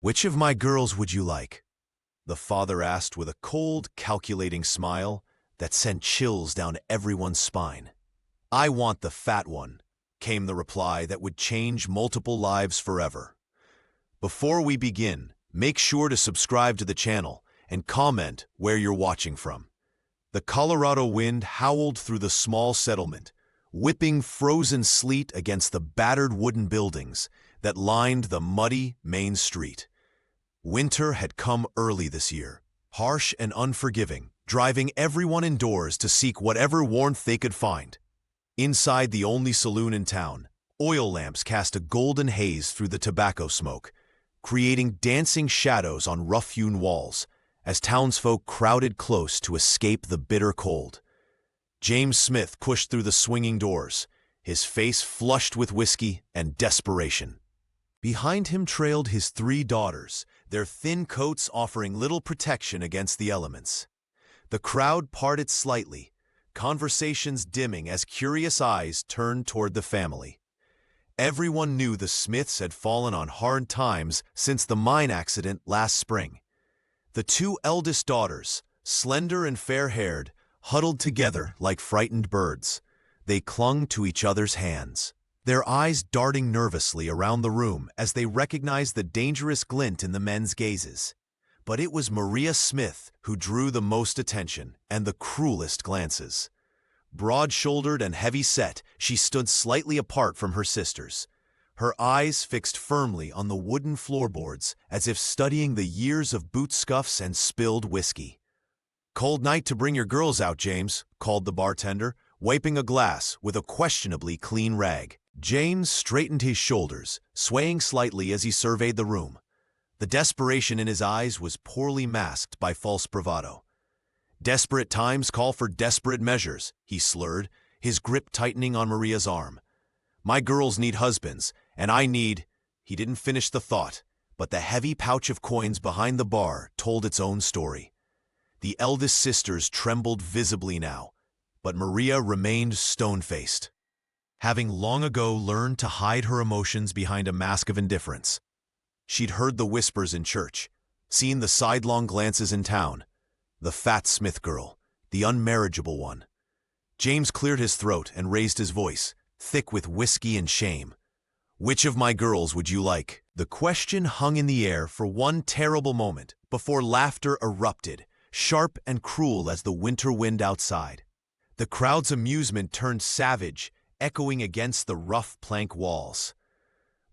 "Which of my girls would you like?" the father asked with a cold, calculating smile that sent chills down everyone's spine. "I want the fat one," came the reply that would change multiple lives forever. Before we begin, make sure to subscribe to the channel and comment where you're watching from. The Colorado wind howled through the small settlement, whipping frozen sleet against the battered wooden buildings that lined the muddy main street. Winter had come early this year, harsh and unforgiving, driving everyone indoors to seek whatever warmth they could find. Inside the only saloon in town, oil lamps cast a golden haze through the tobacco smoke, creating dancing shadows on rough-hewn walls as townsfolk crowded close to escape the bitter cold. James Smith pushed through the swinging doors, his face flushed with whiskey and desperation. Behind him trailed his 3 daughters, their thin coats offering little protection against the elements. The crowd parted slightly, conversations dimming as curious eyes turned toward the family. Everyone knew the Smiths had fallen on hard times since the mine accident last spring. The 2 eldest daughters, slender and fair-haired, huddled together like frightened birds. They clung to each other's hands, their eyes darting nervously around the room as they recognized the dangerous glint in the men's gazes. But it was Maria Smith who drew the most attention and the cruelest glances. Broad-shouldered and heavy-set, she stood slightly apart from her sisters, her eyes fixed firmly on the wooden floorboards as if studying the years of boot scuffs and spilled whiskey. "Cold night to bring your girls out, James," called the bartender, wiping a glass with a questionably clean rag. James straightened his shoulders, swaying slightly as he surveyed the room. The desperation in his eyes was poorly masked by false bravado. "Desperate times call for desperate measures," he slurred, his grip tightening on Maria's arm. "My girls need husbands, and I need—" He didn't finish the thought, but the heavy pouch of coins behind the bar told its own story. The eldest sisters trembled visibly now, but Maria remained stone-faced, having long ago learned to hide her emotions behind a mask of indifference. She'd heard the whispers in church, seen the sidelong glances in town. The fat Smith girl, the unmarriageable one. James cleared his throat and raised his voice, thick with whiskey and shame. "Which of my girls would you like?" The question hung in the air for one terrible moment before laughter erupted, sharp and cruel as the winter wind outside. The crowd's amusement turned savage, echoing against the rough plank walls.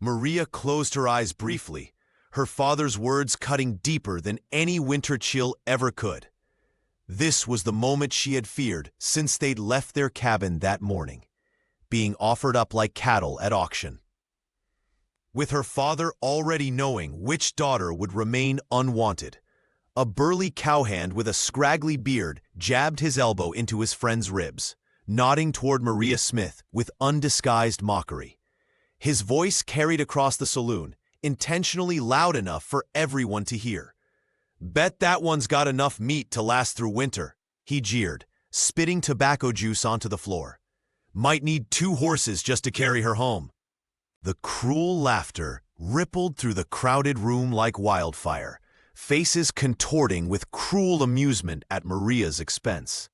Maria closed her eyes briefly, her father's words cutting deeper than any winter chill ever could. This was the moment she had feared since they'd left their cabin that morning, being offered up like cattle at auction. With her father already knowing which daughter would remain unwanted, a burly cowhand with a scraggly beard jabbed his elbow into his friend's ribs, nodding toward Maria Smith with undisguised mockery. His voice carried across the saloon, intentionally loud enough for everyone to hear. "Bet that one's got enough meat to last through winter," he jeered, spitting tobacco juice onto the floor. "Might need 2 horses just to carry her home." The cruel laughter rippled through the crowded room like wildfire, faces contorting with cruel amusement at Maria's expense.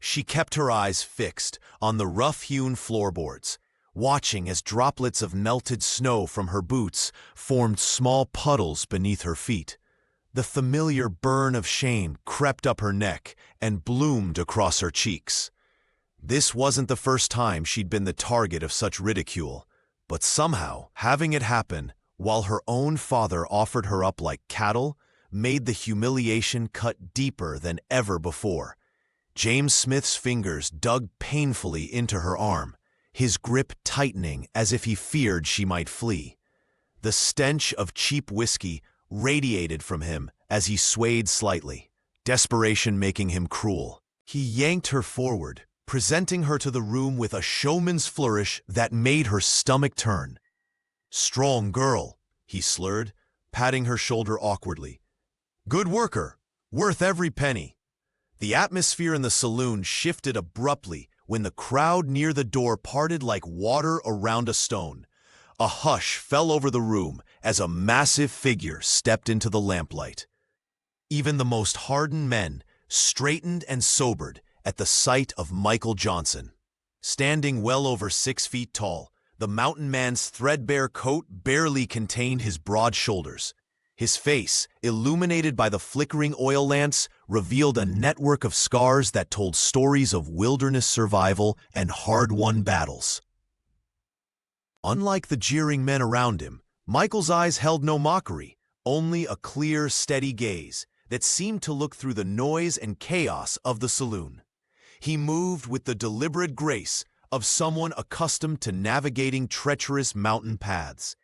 She kept her eyes fixed on the rough-hewn floorboards, watching as droplets of melted snow from her boots formed small puddles beneath her feet. The familiar burn of shame crept up her neck and bloomed across her cheeks. This wasn't the first time she'd been the target of such ridicule, but somehow having it happen while her own father offered her up like cattle made the humiliation cut deeper than ever before. James Smith's fingers dug painfully into her arm, his grip tightening as if he feared she might flee. The stench of cheap whiskey radiated from him as he swayed slightly, desperation making him cruel. He yanked her forward, presenting her to the room with a showman's flourish that made her stomach turn. "Strong girl," he slurred, patting her shoulder awkwardly. "Good worker, worth every penny." The atmosphere in the saloon shifted abruptly when the crowd near the door parted like water around a stone. A hush fell over the room as a massive figure stepped into the lamplight. Even the most hardened men straightened and sobered at the sight of Michael Johnson. Standing well over 6 feet tall, the mountain man's threadbare coat barely contained his broad shoulders. His face, illuminated by the flickering oil lamps, revealed a network of scars that told stories of wilderness survival and hard-won battles. Unlike the jeering men around him, Michael's eyes held no mockery, only a clear, steady gaze that seemed to look through the noise and chaos of the saloon. He moved with the deliberate grace of someone accustomed to navigating treacherous mountain paths.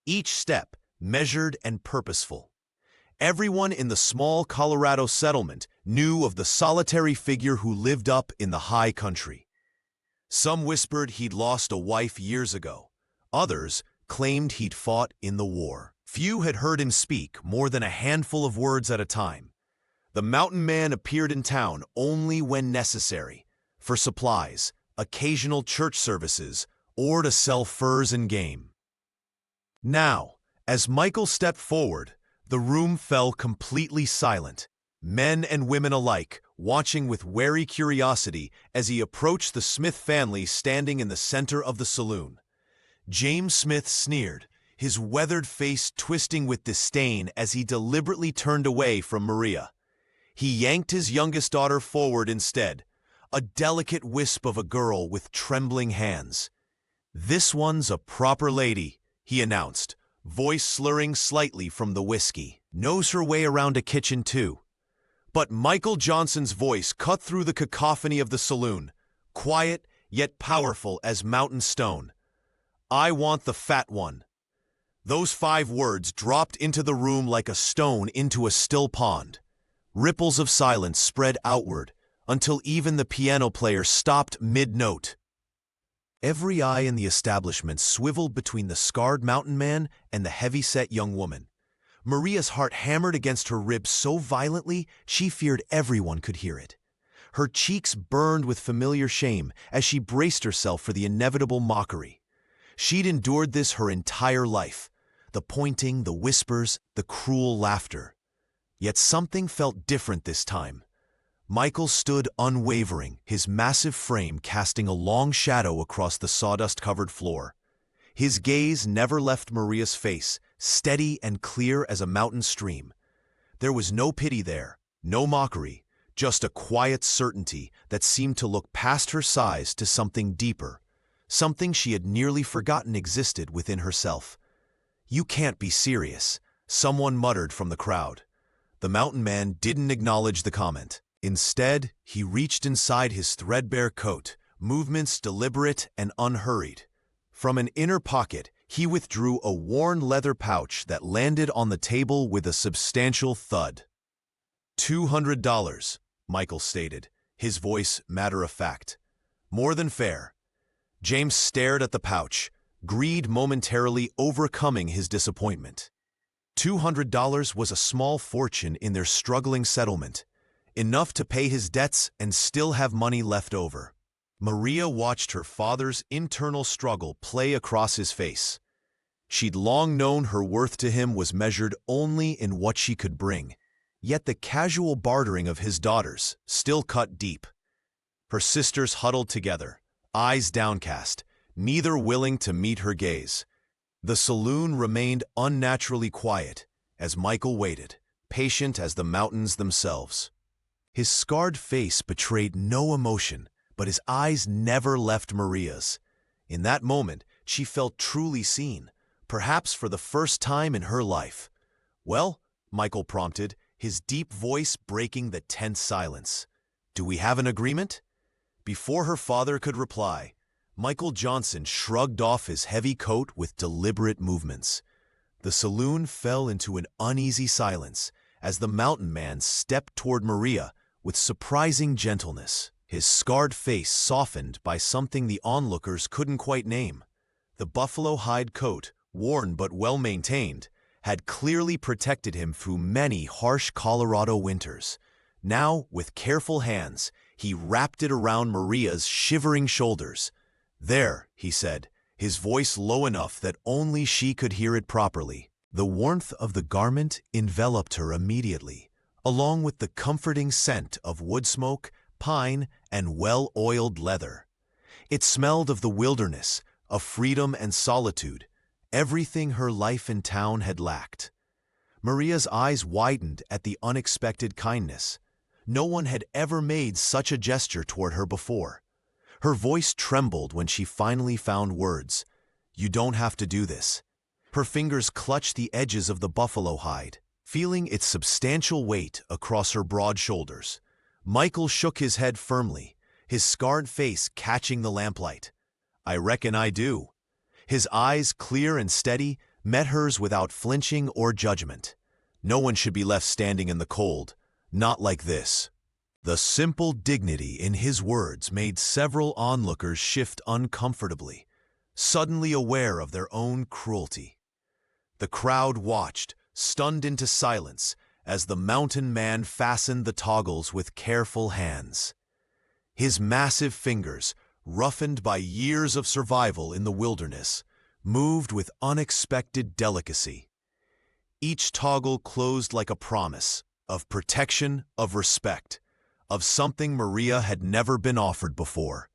Each step measured and purposeful. Everyone in the small Colorado settlement knew of the solitary figure who lived up in the high country. Some whispered he'd lost a wife years ago. Others claimed he'd fought in the war. Few had heard him speak more than a handful of words at a time. The mountain man appeared in town only when necessary, for supplies, occasional church services, or to sell furs and game. Now, as Michael stepped forward, the room fell completely silent, men and women alike watching with wary curiosity as he approached the Smith family standing in the center of the saloon. James Smith sneered, his weathered face twisting with disdain as he deliberately turned away from Maria. He yanked his youngest daughter forward instead, a delicate wisp of a girl with trembling hands. "This one's a proper lady," he announced, voice slurring slightly from the whiskey. "Knows her way around a kitchen, too." But Michael Johnson's voice cut through the cacophony of the saloon, quiet yet powerful as mountain stone. "I want the fat one." Those 5 words dropped into the room like a stone into a still pond. Ripples of silence spread outward until even the piano player stopped mid-note. Every eye in the establishment swiveled between the scarred mountain man and the heavy-set young woman. Maria's heart hammered against her ribs so violently she feared everyone could hear it. Her cheeks burned with familiar shame as she braced herself for the inevitable mockery. She'd endured this her entire life, the pointing, the whispers, the cruel laughter. Yet something felt different this time. Michael stood unwavering, his massive frame casting a long shadow across the sawdust-covered floor. His gaze never left Maria's face, steady and clear as a mountain stream. There was no pity there, no mockery, just a quiet certainty that seemed to look past her size to something deeper, something she had nearly forgotten existed within herself. "You can't be serious," someone muttered from the crowd. The mountain man didn't acknowledge the comment. Instead, he reached inside his threadbare coat, movements deliberate and unhurried. From an inner pocket, he withdrew a worn leather pouch that landed on the table with a substantial thud. $200, Michael stated, his voice matter-of-fact. "More than fair." James stared at the pouch, greed momentarily overcoming his disappointment. $200 was a small fortune in their struggling settlement, enough to pay his debts and still have money left over. Maria watched her father's internal struggle play across his face. She'd long known her worth to him was measured only in what she could bring, yet the casual bartering of his daughters still cut deep. Her sisters huddled together, eyes downcast, neither willing to meet her gaze. The saloon remained unnaturally quiet as Michael waited, patient as the mountains themselves. His scarred face betrayed no emotion, but his eyes never left Maria's. In that moment, she felt truly seen, perhaps for the first time in her life. "Well," Michael prompted, his deep voice breaking the tense silence. "Do we have an agreement?" Before her father could reply, Michael Johnson shrugged off his heavy coat with deliberate movements. The saloon fell into an uneasy silence as the mountain man stepped toward Maria with surprising gentleness, his scarred face softened by something the onlookers couldn't quite name. The buffalo hide coat, worn but well-maintained, had clearly protected him through many harsh Colorado winters. Now, with careful hands, he wrapped it around Maria's shivering shoulders. "There," he said, his voice low enough that only she could hear it properly. The warmth of the garment enveloped her immediately, along with the comforting scent of wood smoke, pine, and well-oiled leather. It smelled of the wilderness, of freedom and solitude, everything her life in town had lacked. Maria's eyes widened at the unexpected kindness. No one had ever made such a gesture toward her before. Her voice trembled when she finally found words. "You don't have to do this." Her fingers clutched the edges of the buffalo hide, feeling its substantial weight across her broad shoulders. Michael shook his head firmly, his scarred face catching the lamplight. "I reckon I do." His eyes, clear and steady, met hers without flinching or judgment. No one should be left standing in the cold, not like this. The simple dignity in his words made several onlookers shift uncomfortably, suddenly aware of their own cruelty. The crowd watched, stunned into silence, as the mountain man fastened the toggles with careful hands. His massive fingers, roughened by years of survival in the wilderness, moved with unexpected delicacy. Each toggle closed like a promise of protection, of respect, of something Maria had never been offered before.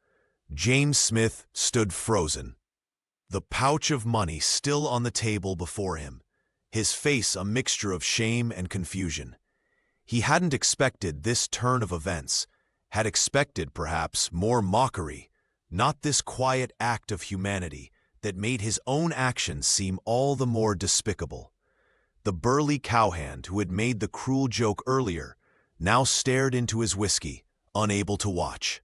James Smith stood frozen, the pouch of money still on the table before him, his face a mixture of shame and confusion. He hadn't expected this turn of events, had expected, perhaps, more mockery, not this quiet act of humanity that made his own actions seem all the more despicable. The burly cowhand who had made the cruel joke earlier now stared into his whiskey, unable to watch.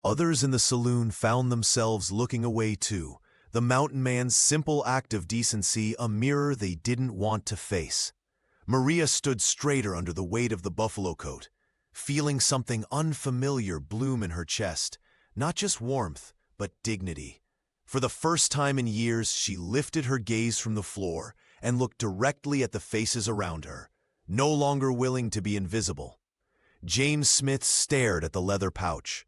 Others in the saloon found themselves looking away too, the mountain man's simple act of decency a mirror they didn't want to face. Maria stood straighter under the weight of the buffalo coat, feeling something unfamiliar bloom in her chest, not just warmth, but dignity. For the first time in years, she lifted her gaze from the floor and looked directly at the faces around her, no longer willing to be invisible. James Smith stared at the leather pouch,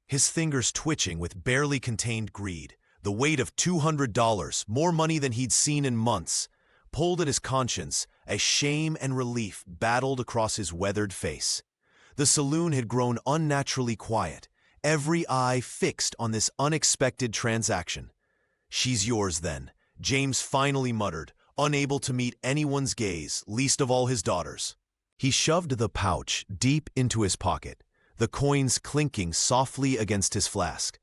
his fingers twitching with barely contained greed. The weight of $200, more money than he'd seen in months, pulled at his conscience as shame and relief battled across his weathered face. The saloon had grown unnaturally quiet, every eye fixed on this unexpected transaction. "She's yours, then," James finally muttered, unable to meet anyone's gaze, least of all his daughter's. He shoved the pouch deep into his pocket, the coins clinking softly against his flask.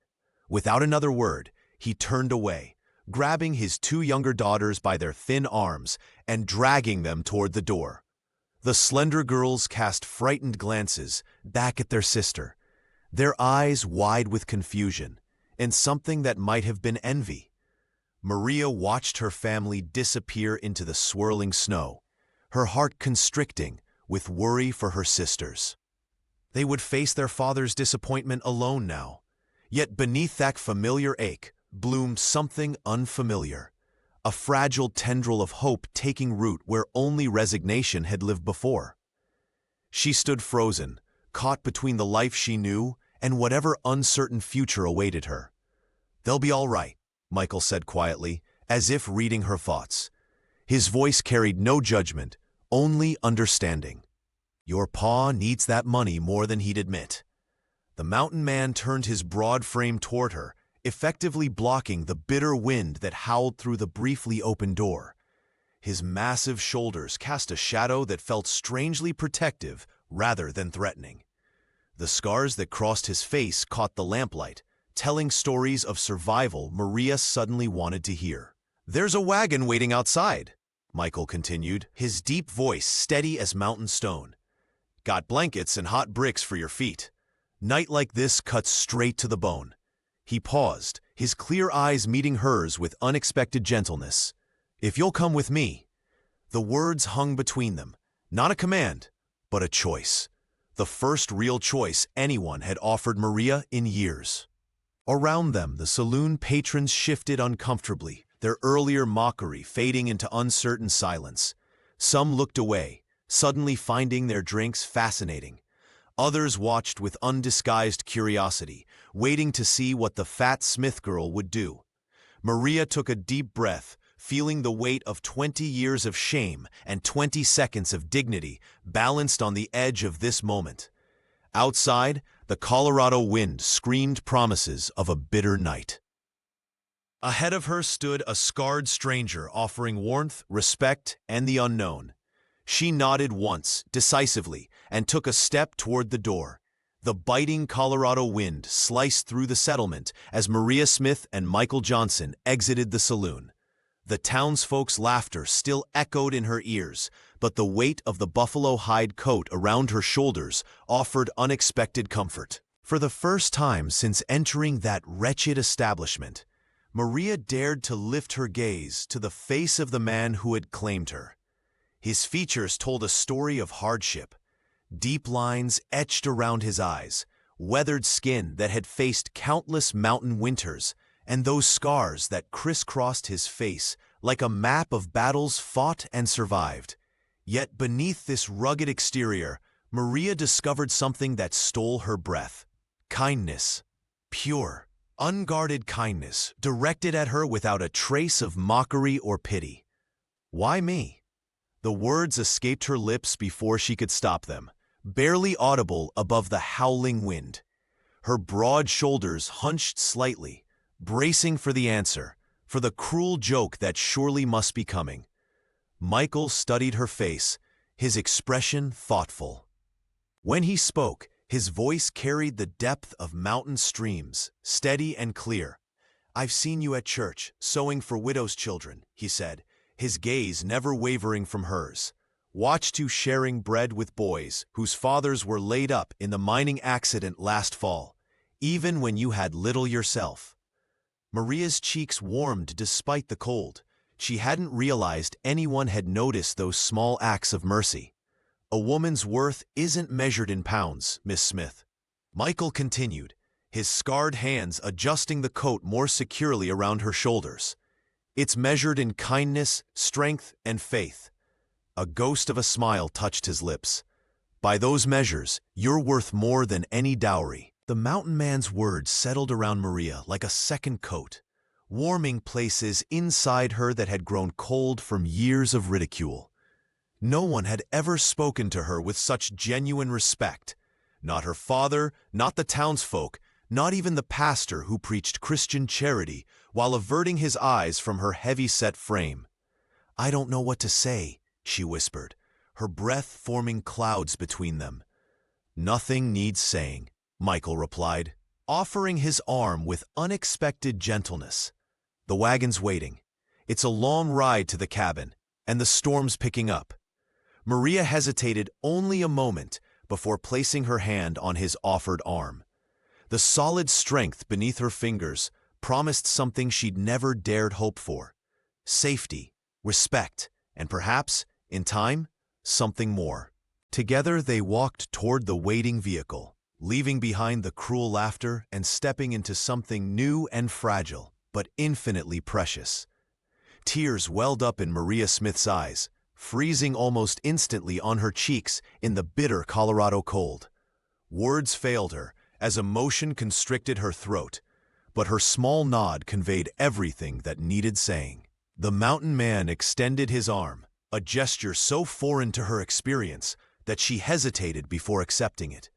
Without another word, he turned away, grabbing his two younger daughters by their thin arms and dragging them toward the door. The slender girls cast frightened glances back at their sister, their eyes wide with confusion and something that might have been envy. Maria watched her family disappear into the swirling snow, her heart constricting with worry for her sisters. They would face their father's disappointment alone now, yet beneath that familiar ache bloomed something unfamiliar, a fragile tendril of hope taking root where only resignation had lived before. She stood frozen, caught between the life she knew and whatever uncertain future awaited her. "They'll be all right," Michael said quietly, as if reading her thoughts. His voice carried no judgment, only understanding. "Your pa needs that money more than he'd admit." The mountain man turned his broad frame toward her, effectively blocking the bitter wind that howled through the briefly open door. His massive shoulders cast a shadow that felt strangely protective rather than threatening. The scars that crossed his face caught the lamplight, telling stories of survival Maria suddenly wanted to hear. "There's a wagon waiting outside," Michael continued, his deep voice steady as mountain stone. "Got blankets and hot bricks for your feet. Night like this cuts straight to the bone." He paused, his clear eyes meeting hers with unexpected gentleness. "If you'll come with me." The words hung between them, not a command, but a choice. The first real choice anyone had offered Maria in years. Around them, the saloon patrons shifted uncomfortably, their earlier mockery fading into uncertain silence. Some looked away, suddenly finding their drinks fascinating. Others watched with undisguised curiosity, waiting to see what the fat Smith girl would do. Maria took a deep breath, feeling the weight of 20 years of shame and 20 seconds of dignity balanced on the edge of this moment. Outside, the Colorado wind screamed promises of a bitter night. Ahead of her stood a scarred stranger offering warmth, respect, and the unknown. She nodded once, decisively, and took a step toward the door. The biting Colorado wind sliced through the settlement as Maria Smith and Michael Johnson exited the saloon. The townsfolk's laughter still echoed in her ears, but the weight of the buffalo hide coat around her shoulders offered unexpected comfort. For the first time since entering that wretched establishment, Maria dared to lift her gaze to the face of the man who had claimed her. His features told a story of hardship. Deep lines etched around his eyes, weathered skin that had faced countless mountain winters, and those scars that crisscrossed his face like a map of battles fought and survived. Yet beneath this rugged exterior, Maria discovered something that stole her breath. Kindness. Pure, unguarded kindness, directed at her without a trace of mockery or pity. "Why me?" The words escaped her lips before she could stop them, barely audible above the howling wind. Her broad shoulders hunched slightly, bracing for the answer, for the cruel joke that surely must be coming. Michael studied her face, his expression thoughtful. When he spoke, his voice carried the depth of mountain streams, steady and clear. "I've seen you at church, sewing for widows' children," he said, his gaze never wavering from hers. "Watched you sharing bread with boys whose fathers were laid up in the mining accident last fall, even when you had little yourself." Maria's cheeks warmed despite the cold. She hadn't realized anyone had noticed those small acts of mercy. "A woman's worth isn't measured in pounds, Miss Smith," Michael continued, his scarred hands adjusting the coat more securely around her shoulders. "It's measured in kindness, strength, and faith." A ghost of a smile touched his lips. "By those measures, you're worth more than any dowry." The mountain man's words settled around Maria like a second coat, warming places inside her that had grown cold from years of ridicule. No one had ever spoken to her with such genuine respect. Not her father, not the townsfolk, not even the pastor who preached Christian charity while averting his eyes from her heavy-set frame. "I don't know what to say," she whispered, her breath forming clouds between them. "Nothing needs saying," Michael replied, offering his arm with unexpected gentleness. "The wagon's waiting. It's a long ride to the cabin, and the storm's picking up." Maria hesitated only a moment before placing her hand on his offered arm. The solid strength beneath her fingers promised something she'd never dared hope for: safety, respect, and perhaps, in time, something more. Together they walked toward the waiting vehicle, leaving behind the cruel laughter and stepping into something new and fragile, but infinitely precious. Tears welled up in Maria Smith's eyes, freezing almost instantly on her cheeks in the bitter Colorado cold. Words failed her as emotion constricted her throat, but her small nod conveyed everything that needed saying. The mountain man extended his arm, a gesture so foreign to her experience that she hesitated before accepting it.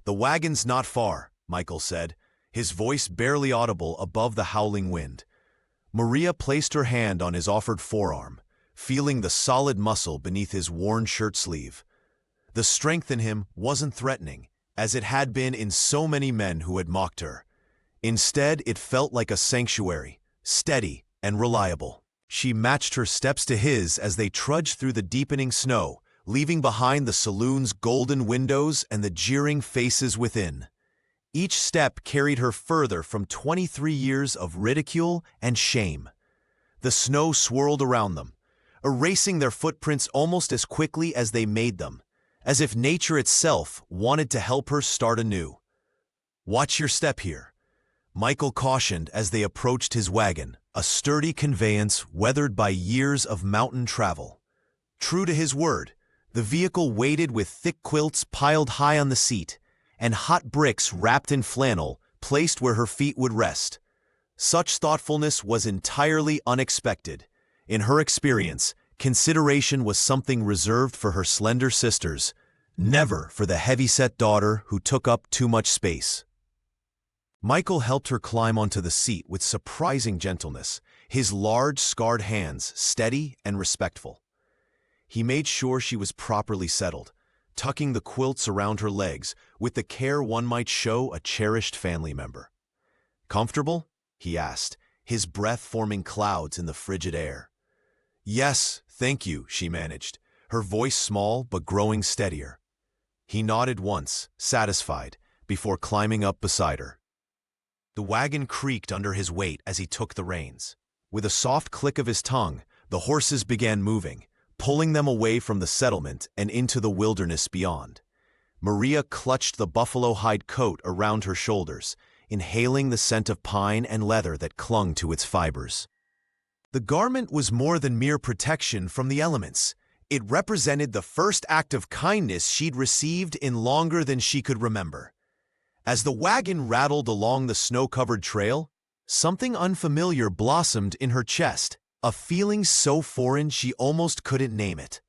"The wagon's not far," Michael said, his voice barely audible above the howling wind. Maria placed her hand on his offered forearm, feeling the solid muscle beneath his worn shirt sleeve. The strength in him wasn't threatening, as it had been in so many men who had mocked her. Instead, it felt like a sanctuary, steady and reliable. She matched her steps to his as they trudged through the deepening snow, leaving behind the saloon's golden windows and the jeering faces within. Each step carried her further from 23 years of ridicule and shame. The snow swirled around them, erasing their footprints almost as quickly as they made them, as if nature itself wanted to help her start anew. "Watch your step here," Michael cautioned as they approached his wagon, a sturdy conveyance weathered by years of mountain travel. True to his word, the vehicle waited with thick quilts piled high on the seat, and hot bricks wrapped in flannel placed where her feet would rest. Such thoughtfulness was entirely unexpected, In her experience, consideration was something reserved for her slender sisters, never for the heavy-set daughter who took up too much space. Michael helped her climb onto the seat with surprising gentleness, his large, scarred hands steady and respectful. He made sure she was properly settled, tucking the quilts around her legs with the care one might show a cherished family member. "Comfortable?" he asked, his breath forming clouds in the frigid air. "Yes, thank you," she managed, her voice small but growing steadier. He nodded once, satisfied, before climbing up beside her. The wagon creaked under his weight as he took the reins. With a soft click of his tongue, the horses began moving, pulling them away from the settlement and into the wilderness beyond. Maria clutched the buffalo hide coat around her shoulders, inhaling the scent of pine and leather that clung to its fibers. The garment was more than mere protection from the elements. It represented the first act of kindness she'd received in longer than she could remember. As the wagon rattled along the snow-covered trail, something unfamiliar blossomed in her chest, a feeling so foreign she almost couldn't name it.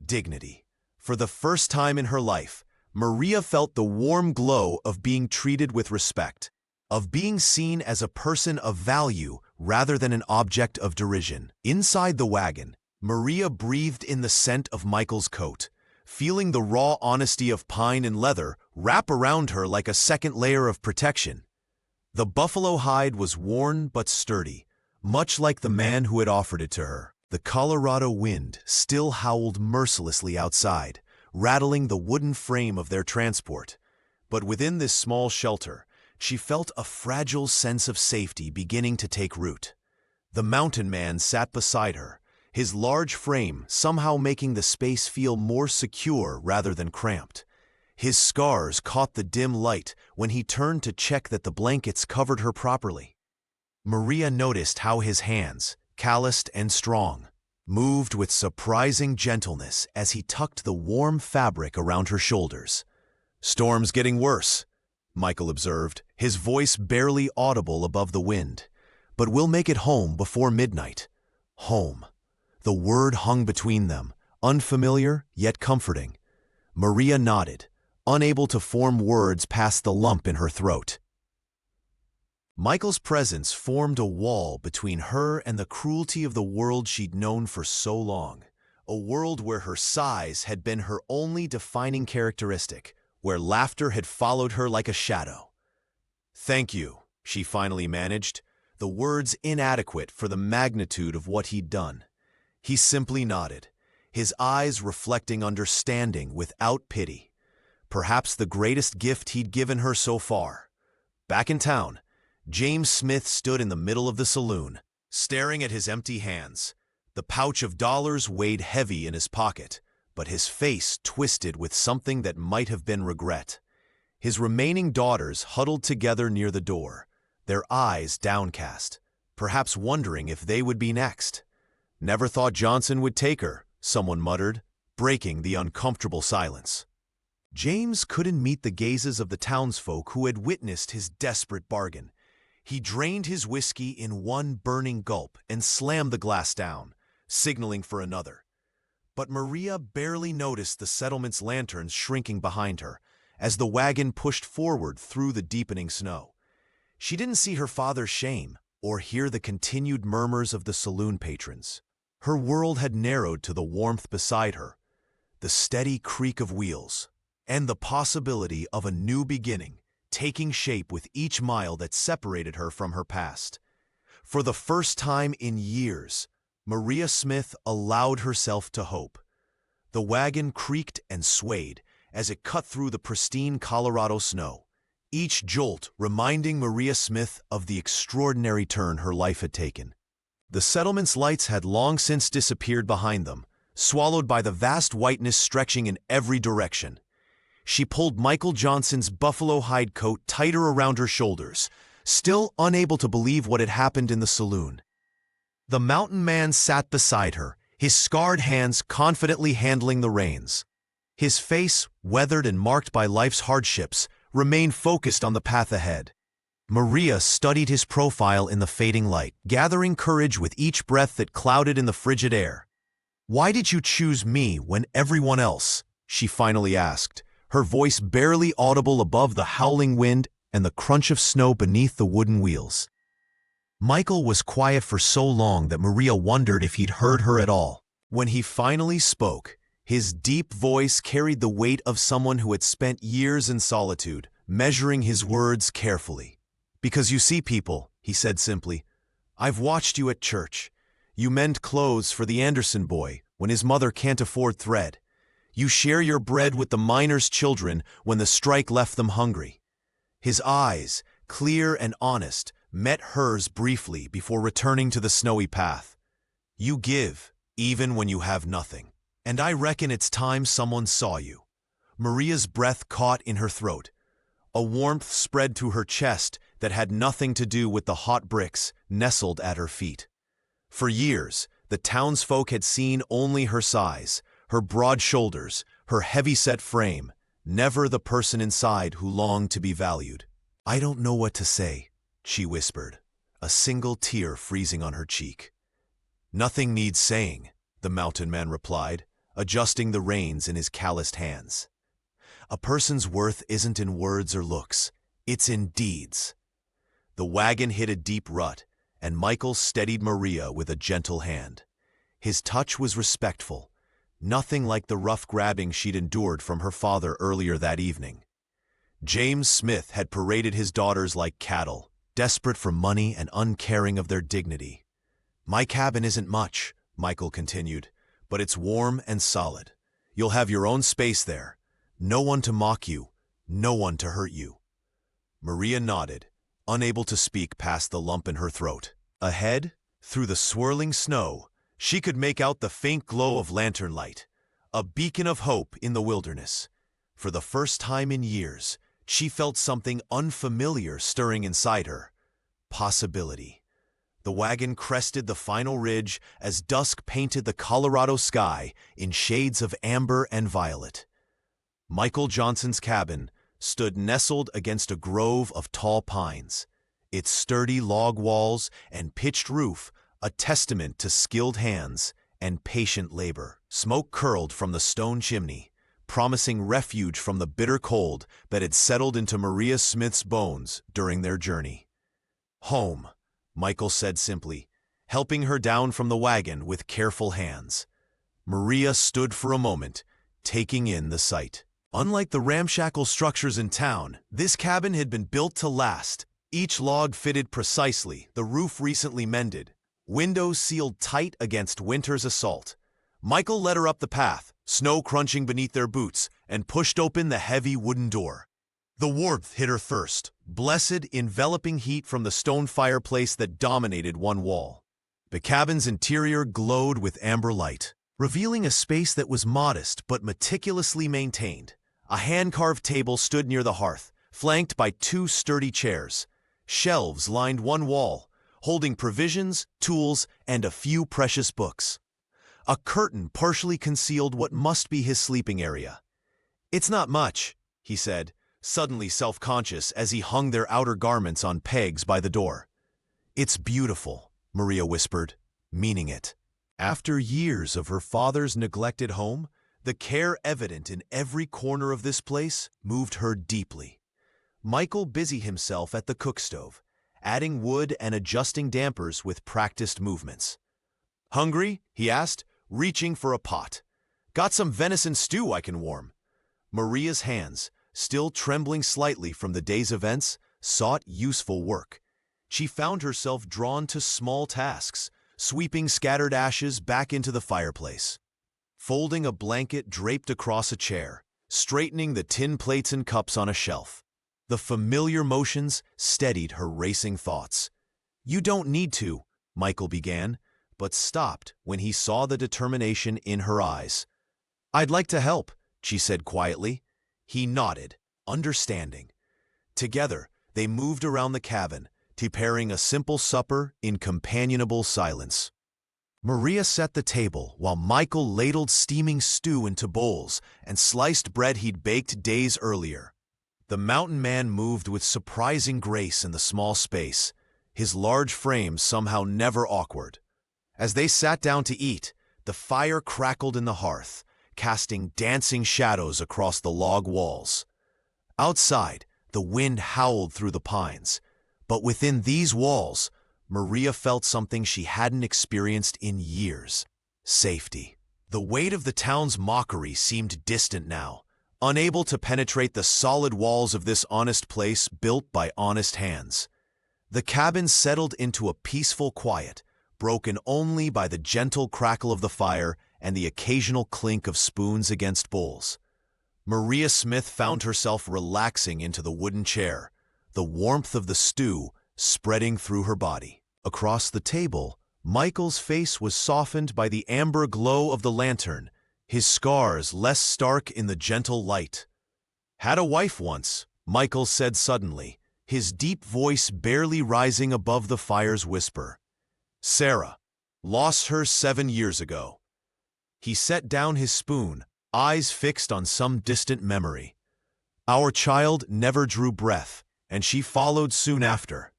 Dignity. For the first time in her life, Maria felt the warm glow of being treated with respect, of being seen as a person of value rather than an object of derision. Inside the wagon, Maria breathed in the scent of Michael's coat, feeling the raw honesty of pine and leather wrap around her like a second layer of protection. The buffalo hide was worn but sturdy, much like the man who had offered it to her. The Colorado wind still howled mercilessly outside, rattling the wooden frame of their transport. But within this small shelter, she felt a fragile sense of safety beginning to take root. The mountain man sat beside her, his large frame somehow making the space feel more secure rather than cramped. His scars caught the dim light when he turned to check that the blankets covered her properly. Maria noticed how his hands, calloused and strong, moved with surprising gentleness as he tucked the warm fabric around her shoulders. "Storm's getting worse," Michael observed, his voice barely audible above the wind. "But we'll make it home before midnight." Home. The word hung between them, unfamiliar yet comforting. Maria nodded, unable to form words past the lump in her throat. Michael's presence formed a wall between her and the cruelty of the world she'd known for so long, a world where her size had been her only defining characteristic, where laughter had followed her like a shadow. "Thank you," she finally managed, the words inadequate for the magnitude of what he'd done. He simply nodded, his eyes reflecting understanding without pity. Perhaps the greatest gift he'd given her so far. Back in town, James Smith stood in the middle of the saloon, staring at his empty hands. The pouch of dollars weighed heavy in his pocket, but his face twisted with something that might have been regret. His remaining daughters huddled together near the door, their eyes downcast, perhaps wondering if they would be next. "Never thought Johnson would take her," someone muttered, breaking the uncomfortable silence. James couldn't meet the gazes of the townsfolk who had witnessed his desperate bargain. He drained his whiskey in one burning gulp and slammed the glass down, signaling for another. But Maria barely noticed the settlement's lanterns shrinking behind her as the wagon pushed forward through the deepening snow. She didn't see her father's shame or hear the continued murmurs of the saloon patrons. Her world had narrowed to the warmth beside her, the steady creak of wheels, and the possibility of a new beginning taking shape with each mile that separated her from her past. For the first time in years, Maria Smith allowed herself to hope. The wagon creaked and swayed as it cut through the pristine Colorado snow, each jolt reminding Maria Smith of the extraordinary turn her life had taken. The settlement's lights had long since disappeared behind them, swallowed by the vast whiteness stretching in every direction. She pulled Michael Johnson's buffalo hide coat tighter around her shoulders, still unable to believe what had happened in the saloon. The mountain man sat beside her, his scarred hands confidently handling the reins. His face, weathered and marked by life's hardships, remained focused on the path ahead. Maria studied his profile in the fading light, gathering courage with each breath that clouded in the frigid air. "Why did you choose me when everyone else?" she finally asked, her voice barely audible above the howling wind and the crunch of snow beneath the wooden wheels. Michael was quiet for so long that Maria wondered if he'd heard her at all. When he finally spoke, his deep voice carried the weight of someone who had spent years in solitude, measuring his words carefully. "Because you see, people," he said simply, "I've watched you at church. You mend clothes for the Anderson boy when his mother can't afford thread. You share your bread with the miners' children when the strike left them hungry." His eyes, clear and honest, met hers briefly before returning to the snowy path. "You give, even when you have nothing. And I reckon it's time someone saw you." Maria's breath caught in her throat. A warmth spread to her chest that had nothing to do with the hot bricks nestled at her feet. For years, the townsfolk had seen only her size, her broad shoulders, her heavy-set frame, never the person inside who longed to be valued. "I don't know what to say," she whispered, a single tear freezing on her cheek. "Nothing needs saying," the mountain man replied, adjusting the reins in his calloused hands. "A person's worth isn't in words or looks, it's in deeds." The wagon hit a deep rut, and Michael steadied Maria with a gentle hand. His touch was respectful, nothing like the rough grabbing she'd endured from her father earlier that evening. James Smith had paraded his daughters like cattle, desperate for money and uncaring of their dignity. "My cabin isn't much," Michael continued, "but it's warm and solid. You'll have your own space there. No one to mock you, no one to hurt you." Maria nodded, unable to speak past the lump in her throat. Ahead, through the swirling snow, she could make out the faint glow of lantern light, a beacon of hope in the wilderness. For the first time in years, she felt something unfamiliar stirring inside her. Possibility. The wagon crested the final ridge as dusk painted the Colorado sky in shades of amber and violet. Michael Johnson's cabin stood nestled against a grove of tall pines, its sturdy log walls and pitched roof a testament to skilled hands and patient labor. Smoke curled from the stone chimney, promising refuge from the bitter cold that had settled into Maria Smith's bones during their journey. "Home," Michael said simply, helping her down from the wagon with careful hands. Maria stood for a moment, taking in the sight. Unlike the ramshackle structures in town, this cabin had been built to last. Each log fitted precisely, the roof recently mended, windows sealed tight against winter's assault. Michael led her up the path, snow crunching beneath their boots, and pushed open the heavy wooden door. The warmth hit her first, blessed, enveloping heat from the stone fireplace that dominated one wall. The cabin's interior glowed with amber light, revealing a space that was modest but meticulously maintained. A hand-carved table stood near the hearth, flanked by two sturdy chairs. Shelves lined one wall, holding provisions, tools, and a few precious books. A curtain partially concealed what must be his sleeping area. "It's not much," he said, suddenly self-conscious as he hung their outer garments on pegs by the door. "It's beautiful," Maria whispered, meaning it. After years of her father's neglected home, the care evident in every corner of this place moved her deeply. Michael busied himself at the cookstove, adding wood and adjusting dampers with practiced movements. "Hungry?" he asked, reaching for a pot. "Got some venison stew I can warm." Maria's hands, still trembling slightly from the day's events, sought useful work. She found herself drawn to small tasks, sweeping scattered ashes back into the fireplace, folding a blanket draped across a chair, straightening the tin plates and cups on a shelf. The familiar motions steadied her racing thoughts. "You don't need to," Michael began, but stopped when he saw the determination in her eyes. "I'd like to help," she said quietly. He nodded, understanding. Together, they moved around the cabin, preparing a simple supper in companionable silence. Maria set the table while Michael ladled steaming stew into bowls and sliced bread he'd baked days earlier. The mountain man moved with surprising grace in the small space, his large frame somehow never awkward. As they sat down to eat, the fire crackled in the hearth, casting dancing shadows across the log walls. Outside, the wind howled through the pines, but within these walls, Maria felt something she hadn't experienced in years: safety. The weight of the town's mockery seemed distant now, unable to penetrate the solid walls of this honest place built by honest hands. The cabin settled into a peaceful quiet, broken only by the gentle crackle of the fire and the occasional clink of spoons against bowls. Maria Smith found herself relaxing into the wooden chair, the warmth of the stew spreading through her body. Across the table, Michael's face was softened by the amber glow of the lantern, his scars less stark in the gentle light. "Had a wife once," Michael said suddenly, his deep voice barely rising above the fire's whisper. "Sarah. Lost her 7 years ago." He set down his spoon, eyes fixed on some distant memory. "Our child never drew breath, and she followed soon after."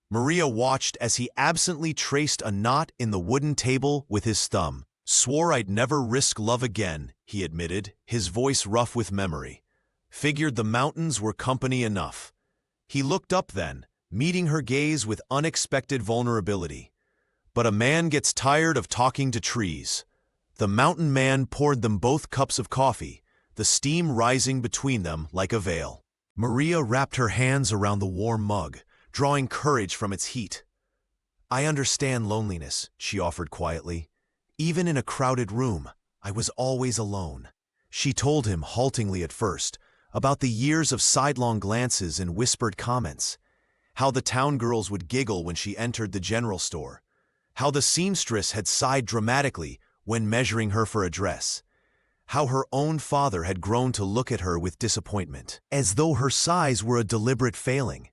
Maria watched as he absently traced a knot in the wooden table with his thumb. "Swore I'd never risk love again," he admitted, his voice rough with memory. "Figured the mountains were company enough." He looked up then, meeting her gaze with unexpected vulnerability. "But a man gets tired of talking to trees." The mountain man poured them both cups of coffee, the steam rising between them like a veil. Maria wrapped her hands around the warm mug, drawing courage from its heat. "I understand loneliness," she offered quietly. "Even in a crowded room, I was always alone." She told him, haltingly at first, about the years of sidelong glances and whispered comments, how the town girls would giggle when she entered the general store, how the seamstress had sighed dramatically when measuring her for a dress, how her own father had grown to look at her with disappointment, as though her size were a deliberate failing.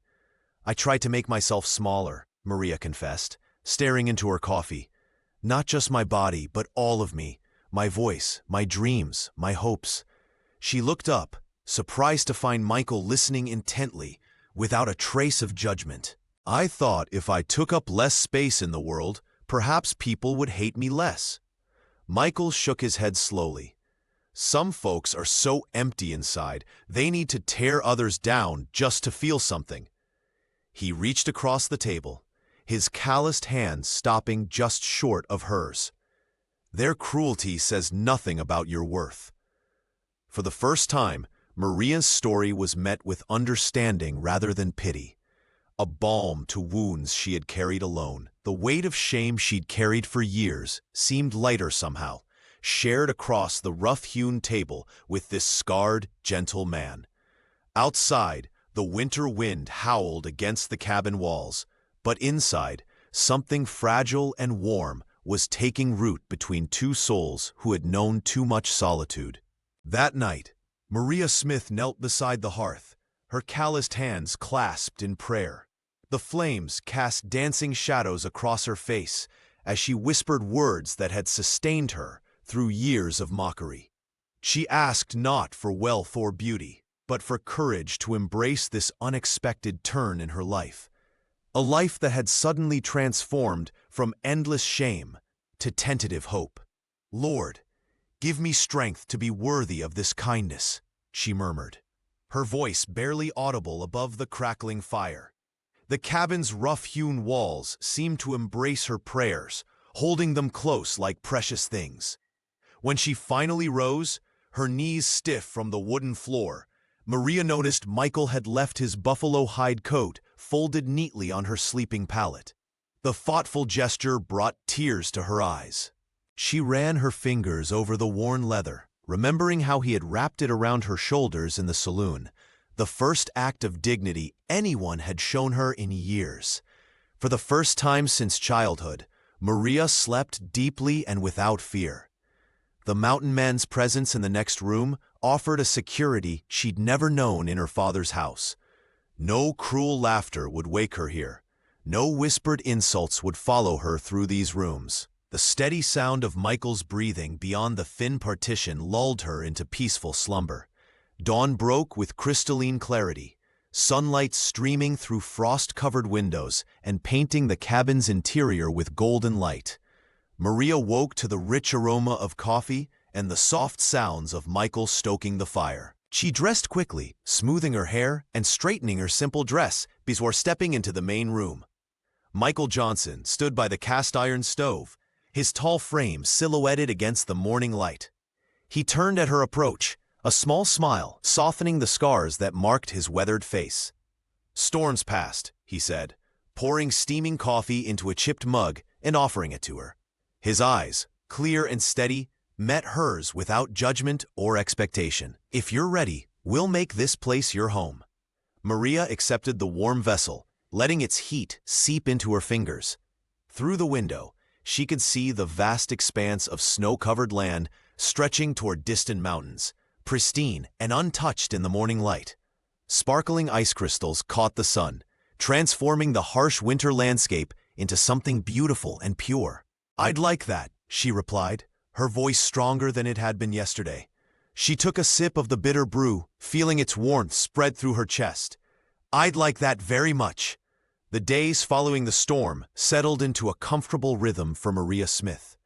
"I tried to make myself smaller," Maria confessed, staring into her coffee. "Not just my body, but all of me, my voice, my dreams, my hopes." She looked up, surprised to find Michael listening intently, without a trace of judgment. "I thought if I took up less space in the world, perhaps people would hate me less." Michael shook his head slowly. "Some folks are so empty inside, they need to tear others down just to feel something." He reached across the table, his calloused hand stopping just short of hers. "Their cruelty says nothing about your worth." For the first time, Maria's story was met with understanding rather than pity, a balm to wounds she had carried alone. The weight of shame she'd carried for years seemed lighter somehow, shared across the rough-hewn table with this scarred, gentle man. Outside, the winter wind howled against the cabin walls, but inside, something fragile and warm was taking root between two souls who had known too much solitude. That night, Maria Smith knelt beside the hearth, her calloused hands clasped in prayer. The flames cast dancing shadows across her face as she whispered words that had sustained her through years of mockery. She asked not for wealth or beauty, but for courage to embrace this unexpected turn in her life, a life that had suddenly transformed from endless shame to tentative hope. "Lord, give me strength to be worthy of this kindness," she murmured, her voice barely audible above the crackling fire. The cabin's rough-hewn walls seemed to embrace her prayers, holding them close like precious things. When she finally rose, her knees stiff from the wooden floor, Maria noticed Michael had left his buffalo hide coat folded neatly on her sleeping pallet. The thoughtful gesture brought tears to her eyes. She ran her fingers over the worn leather, remembering how he had wrapped it around her shoulders in the saloon, the first act of dignity anyone had shown her in years. For the first time since childhood, Maria slept deeply and without fear. The mountain man's presence in the next room offered a security she'd never known in her father's house. No cruel laughter would wake her here. No whispered insults would follow her through these rooms. The steady sound of Michael's breathing beyond the thin partition lulled her into peaceful slumber. Dawn broke with crystalline clarity, sunlight streaming through frost-covered windows and painting the cabin's interior with golden light. Maria woke to the rich aroma of coffee and the soft sounds of Michael stoking the fire. She dressed quickly, smoothing her hair and straightening her simple dress before stepping into the main room. Michael Johnson stood by the cast-iron stove, his tall frame silhouetted against the morning light. He turned at her approach, a small smile softening the scars that marked his weathered face. "Storms past," he said, pouring steaming coffee into a chipped mug and offering it to her. His eyes, clear and steady, met hers without judgment or expectation. "If you're ready, we'll make this place your home." Maria accepted the warm vessel, letting its heat seep into her fingers. Through the window, she could see the vast expanse of snow-covered land stretching toward distant mountains, pristine and untouched in the morning light. Sparkling ice crystals caught the sun, transforming the harsh winter landscape into something beautiful and pure. "I'd like that," she replied, her voice stronger than it had been yesterday. She took a sip of the bitter brew, feeling its warmth spread through her chest. "I'd like that very much." The days following the storm settled into a comfortable rhythm for Maria Smith.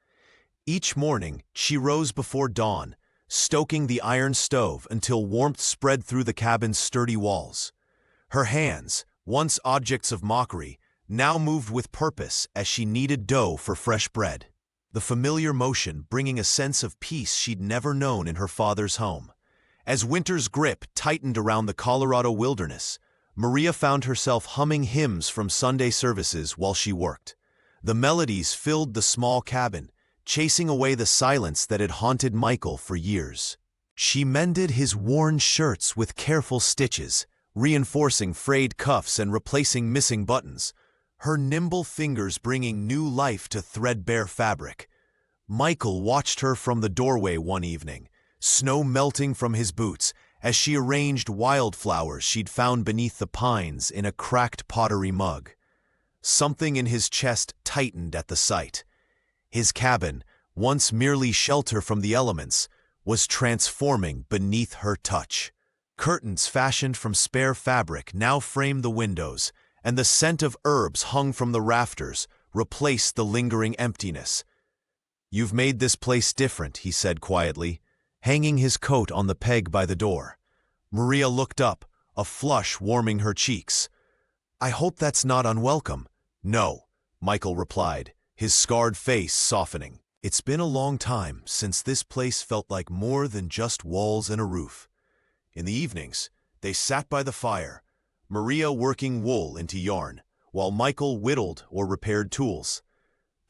Each morning, she rose before dawn, stoking the iron stove until warmth spread through the cabin's sturdy walls. Her hands, once objects of mockery, now moved with purpose as she kneaded dough for fresh bread, the familiar motion bringing a sense of peace she'd never known in her father's home. As winter's grip tightened around the Colorado wilderness, Maria found herself humming hymns from Sunday services while she worked. The melodies filled the small cabin, chasing away the silence that had haunted Michael for years. She mended his worn shirts with careful stitches, reinforcing frayed cuffs and replacing missing buttons, her nimble fingers bringing new life to threadbare fabric. Michael watched her from the doorway one evening, snow melting from his boots, as she arranged wildflowers she'd found beneath the pines in a cracked pottery mug. Something in his chest tightened at the sight. His cabin, once merely shelter from the elements, was transforming beneath her touch. Curtains fashioned from spare fabric now framed the windows, and the scent of herbs hung from the rafters replaced the lingering emptiness. "You've made this place different," he said quietly, hanging his coat on the peg by the door. Maria looked up, a flush warming her cheeks. "I hope that's not unwelcome." "No," Michael replied, his scarred face softening. "It's been a long time since this place felt like more than just walls and a roof." In the evenings, they sat by the fire, Maria working wool into yarn, while Michael whittled or repaired tools.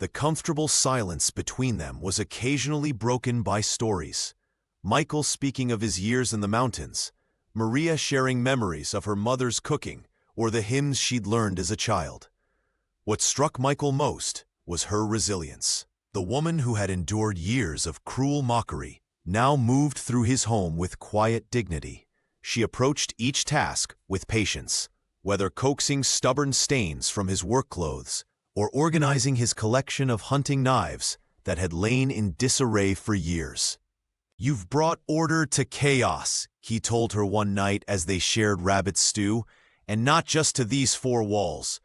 The comfortable silence between them was occasionally broken by stories. Michael speaking of his years in the mountains, Maria sharing memories of her mother's cooking or the hymns she'd learned as a child. What struck Michael most was her resilience. The woman who had endured years of cruel mockery now moved through his home with quiet dignity. She approached each task with patience, whether coaxing stubborn stains from his work clothes or organizing his collection of hunting knives that had lain in disarray for years. "You've brought order to chaos," he told her one night as they shared rabbit stew, "and not just to these four walls."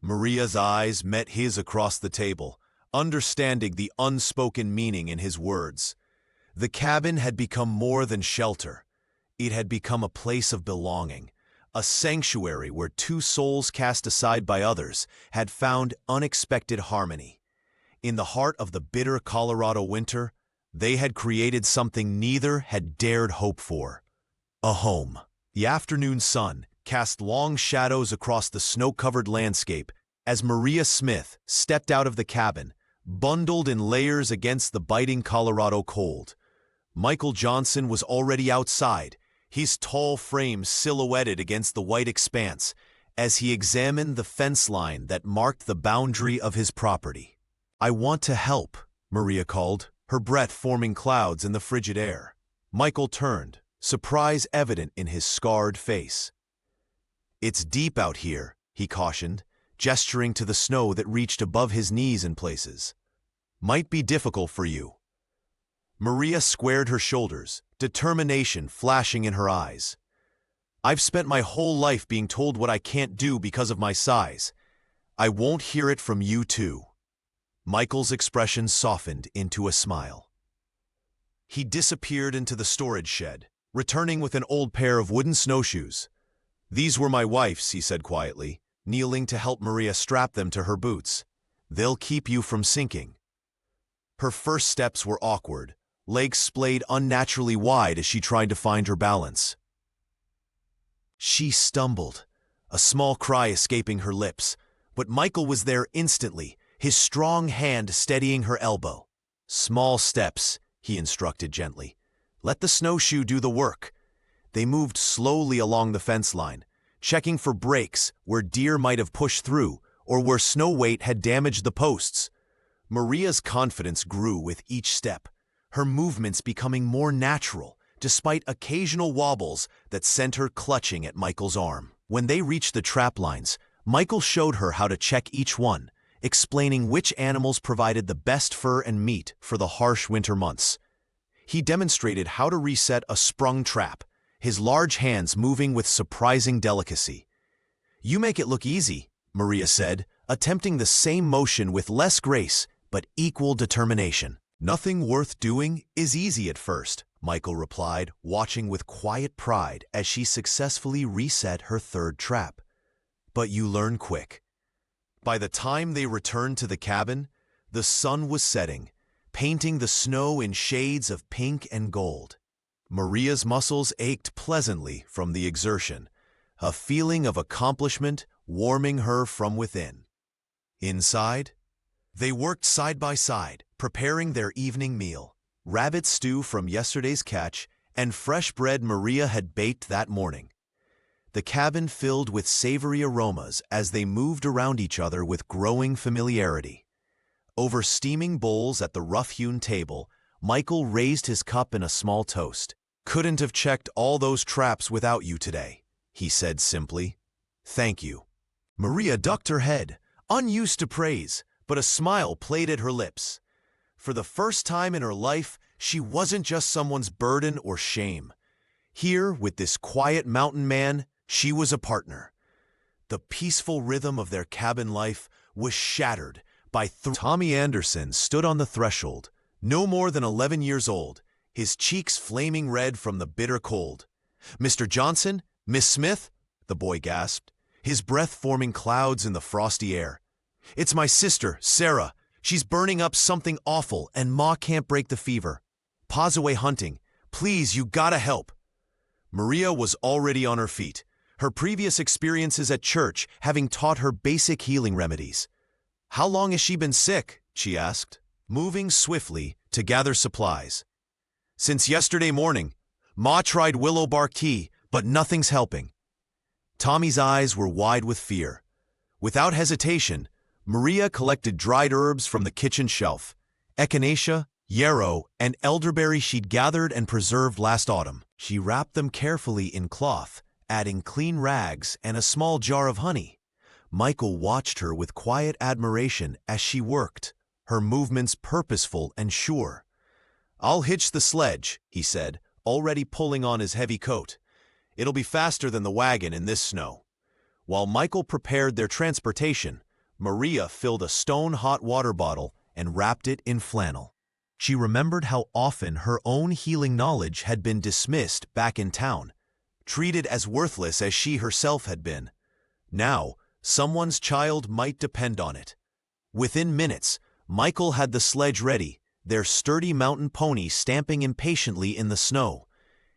Maria's eyes met his across the table, understanding the unspoken meaning in his words. The cabin had become more than shelter. It had become a place of belonging, a sanctuary where two souls cast aside by others had found unexpected harmony. In the heart of the bitter Colorado winter, they had created something neither had dared hope for: a home. The afternoon sun cast long shadows across the snow-covered landscape as Maria Smith stepped out of the cabin, bundled in layers against the biting Colorado cold. Michael Johnson was already outside, his tall frame silhouetted against the white expanse as he examined the fence line that marked the boundary of his property. "I want to help," Maria called, her breath forming clouds in the frigid air. Michael turned, surprise evident in his scarred face. "It's deep out here," he cautioned, gesturing to the snow that reached above his knees in places. "Might be difficult for you." Maria squared her shoulders, determination flashing in her eyes. "I've spent my whole life being told what I can't do because of my size. I won't hear it from you too." Michael's expression softened into a smile. He disappeared into the storage shed, returning with an old pair of wooden snowshoes. "These were my wife's," he said quietly, kneeling to help Maria strap them to her boots. "They'll keep you from sinking." Her first steps were awkward, legs splayed unnaturally wide as she tried to find her balance. She stumbled, a small cry escaping her lips, but Michael was there instantly, his strong hand steadying her elbow. "Small steps," he instructed gently. "Let the snowshoe do the work." They moved slowly along the fence line, checking for breaks where deer might have pushed through or where snow weight had damaged the posts. Maria's confidence grew with each step, her movements becoming more natural, despite occasional wobbles that sent her clutching at Michael's arm. When they reached the trap lines, Michael showed her how to check each one, explaining which animals provided the best fur and meat for the harsh winter months. He demonstrated how to reset a sprung trap, his large hands moving with surprising delicacy. "You make it look easy," Maria said, attempting the same motion with less grace but equal determination. "Nothing worth doing is easy at first," Michael replied, watching with quiet pride as she successfully reset her third trap. "But you learn quick." By the time they returned to the cabin, the sun was setting, painting the snow in shades of pink and gold. Maria's muscles ached pleasantly from the exertion, a feeling of accomplishment warming her from within. Inside, they worked side by side, preparing their evening meal, rabbit stew from yesterday's catch and fresh bread Maria had baked that morning. The cabin filled with savory aromas as they moved around each other with growing familiarity. Over steaming bowls at the rough-hewn table, Michael raised his cup in a small toast. "Couldn't have checked all those traps without you today," he said simply. "Thank you." Maria ducked her head, unused to praise, but a smile played at her lips. For the first time in her life, she wasn't just someone's burden or shame. Here, with this quiet mountain man, she was a partner. The peaceful rhythm of their cabin life was shattered by Tommy Anderson stood on the threshold, no more than 11 years old, his cheeks flaming red from the bitter cold. "Mr. Johnson? Miss Smith?" the boy gasped, his breath forming clouds in the frosty air. "It's my sister, Sarah. She's burning up something awful and Ma can't break the fever. Pa's away hunting. Please, you gotta help." Maria was already on her feet, her previous experiences at church having taught her basic healing remedies. "How long has she been sick?" she asked, moving swiftly to gather supplies. "Since yesterday morning. Ma tried willow bark tea, but nothing's helping." Tommy's eyes were wide with fear. Without hesitation, Maria collected dried herbs from the kitchen shelf, echinacea, yarrow, and elderberry she'd gathered and preserved last autumn. She wrapped them carefully in cloth, adding clean rags and a small jar of honey. Michael watched her with quiet admiration as she worked, her movements purposeful and sure. "I'll hitch the sledge," he said, already pulling on his heavy coat. "It'll be faster than the wagon in this snow." While Michael prepared their transportation, Maria filled a stone-hot water bottle and wrapped it in flannel. She remembered how often her own healing knowledge had been dismissed back in town, treated as worthless as she herself had been. Now, someone's child might depend on it. Within minutes, Michael had the sledge ready, their sturdy mountain pony stamping impatiently in the snow.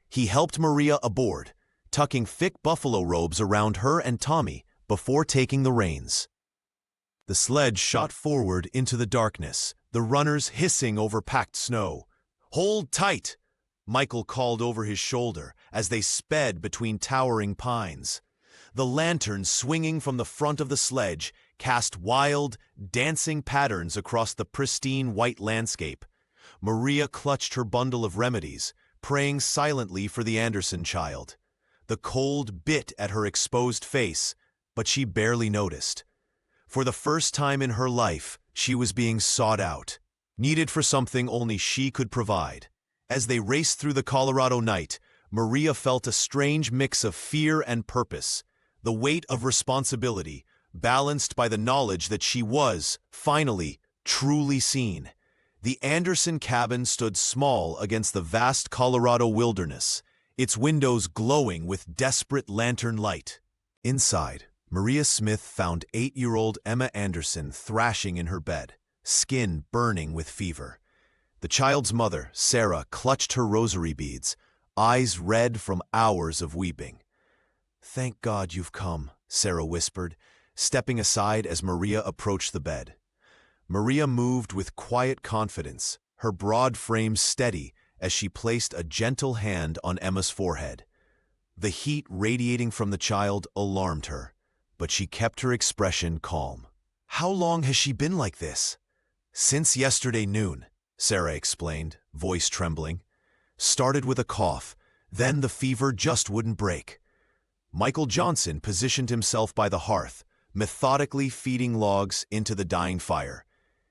He helped Maria aboard, tucking thick buffalo robes around her and Tommy before taking the reins. The sledge shot forward into the darkness, the runners hissing over packed snow. "Hold tight!" Michael called over his shoulder as they sped between towering pines. The lanterns swinging from the front of the sledge cast wild, dancing patterns across the pristine white landscape. Maria clutched her bundle of remedies, praying silently for the Anderson child. The cold bit at her exposed face, but she barely noticed. For the first time in her life, she was being sought out, needed for something only she could provide. As they raced through the Colorado night, Maria felt a strange mix of fear and purpose, the weight of responsibility, balanced by the knowledge that she was, finally, truly seen. The Anderson cabin stood small against the vast Colorado wilderness, its windows glowing with desperate lantern light. Inside, Maria Smith found 8-year-old Emma Anderson thrashing in her bed, skin burning with fever. The child's mother, Sarah, clutched her rosary beads, eyes red from hours of weeping. "Thank God you've come," Sarah whispered, stepping aside as Maria approached the bed. Maria moved with quiet confidence, her broad frame steady as she placed a gentle hand on Emma's forehead. The heat radiating from the child alarmed her, but she kept her expression calm. "How long has she been like this?" "Since yesterday noon," Sarah explained, voice trembling. "Started with a cough, then the fever just wouldn't break." Michael Johnson positioned himself by the hearth, methodically feeding logs into the dying fire.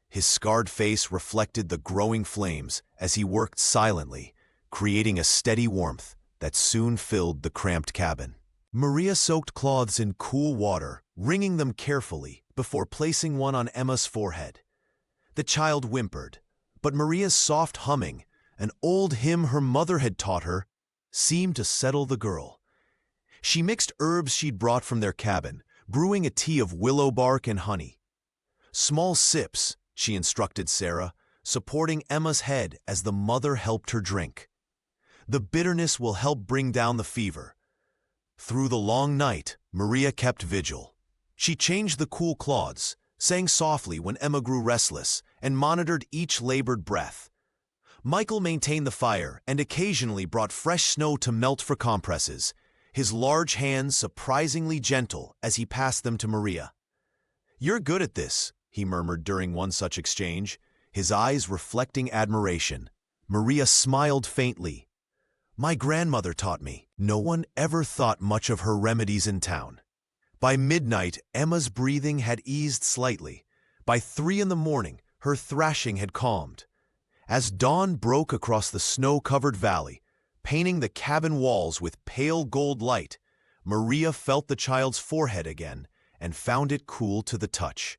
His scarred face reflected the growing flames as he worked silently, creating a steady warmth that soon filled the cramped cabin. Maria soaked cloths in cool water, wringing them carefully before placing one on Emma's forehead. The child whimpered, but Maria's soft humming, an old hymn her mother had taught her, seemed to settle the girl. She mixed herbs she'd brought from their cabin, brewing a tea of willow bark and honey. "Small sips," she instructed Sarah, supporting Emma's head as the mother helped her drink. "The bitterness will help bring down the fever." Through the long night, Maria kept vigil. She changed the cool cloths, sang softly when Emma grew restless, and monitored each labored breath. Michael maintained the fire and occasionally brought fresh snow to melt for compresses, his large hands surprisingly gentle as he passed them to Maria. "You're good at this," he murmured during one such exchange, his eyes reflecting admiration. Maria smiled faintly. "My grandmother taught me. No one ever thought much of her remedies in town." By midnight, Emma's breathing had eased slightly. By 3 in the morning, her thrashing had calmed. As dawn broke across the snow-covered valley, painting the cabin walls with pale gold light, Maria felt the child's forehead again and found it cool to the touch.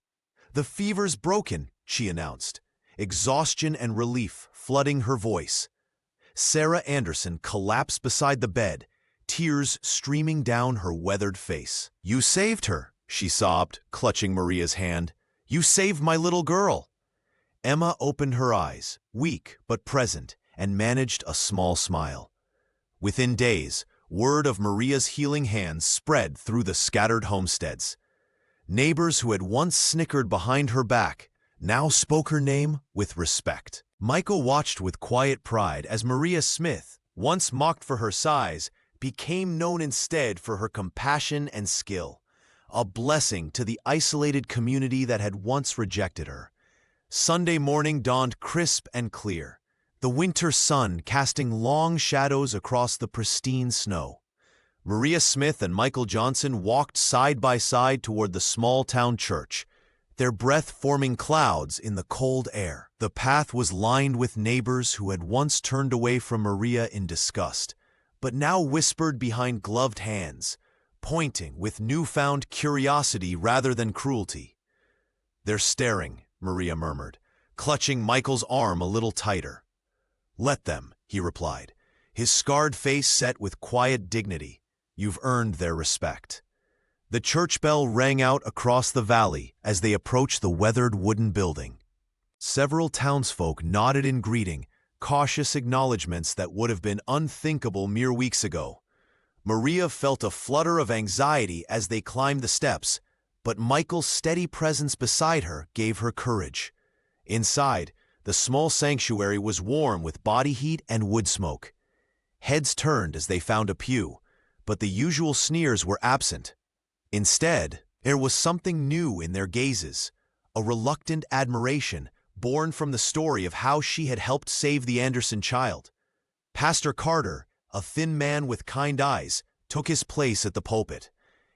"The fever's broken," she announced, exhaustion and relief flooding her voice. Sarah Anderson collapsed beside the bed, tears streaming down her weathered face. "You saved her," she sobbed, clutching Maria's hand. "You saved my little girl." Emma opened her eyes, weak but present, and managed a small smile. Within days, word of Maria's healing hands spread through the scattered homesteads. Neighbors who had once snickered behind her back now spoke her name with respect. Michael watched with quiet pride as Maria Smith, once mocked for her size, became known instead for her compassion and skill, a blessing to the isolated community that had once rejected her. Sunday morning dawned crisp and clear, the winter sun casting long shadows across the pristine snow. Maria Smith and Michael Johnson walked side by side toward the small-town church, their breath forming clouds in the cold air. The path was lined with neighbors who had once turned away from Maria in disgust, but now whispered behind gloved hands, pointing with newfound curiosity rather than cruelty. "They're staring," Maria murmured, clutching Michael's arm a little tighter. "Let them," he replied, his scarred face set with quiet dignity. "You've earned their respect." The church bell rang out across the valley as they approached the weathered wooden building. Several townsfolk nodded in greeting, cautious acknowledgments that would have been unthinkable mere weeks ago. Maria felt a flutter of anxiety as they climbed the steps, but Michael's steady presence beside her gave her courage. Inside, the small sanctuary was warm with body heat and wood smoke. Heads turned as they found a pew, but the usual sneers were absent. Instead, there was something new in their gazes, a reluctant admiration born from the story of how she had helped save the Anderson child. Pastor Carter, a thin man with kind eyes, took his place at the pulpit.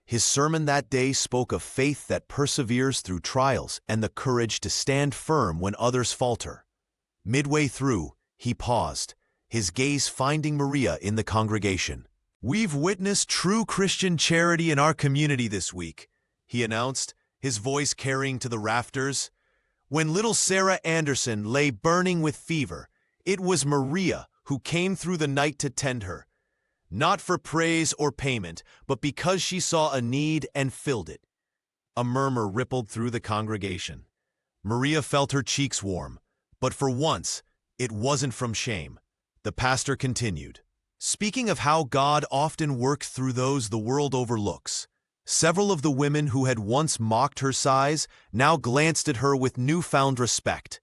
His sermon that day spoke of faith that perseveres through trials and the courage to stand firm when others falter. Midway through, he paused, his gaze finding Maria in the congregation. "We've witnessed true Christian charity in our community this week," he announced, his voice carrying to the rafters. "When little Sarah Anderson lay burning with fever, it was Maria who came through the night to tend her. Not for praise or payment, but because she saw a need and filled it." A murmur rippled through the congregation. Maria felt her cheeks warm, but for once, it wasn't from shame. The pastor continued, "Speaking of how God often works through those the world overlooks, several of the women who had once mocked her size now glanced at her with newfound respect.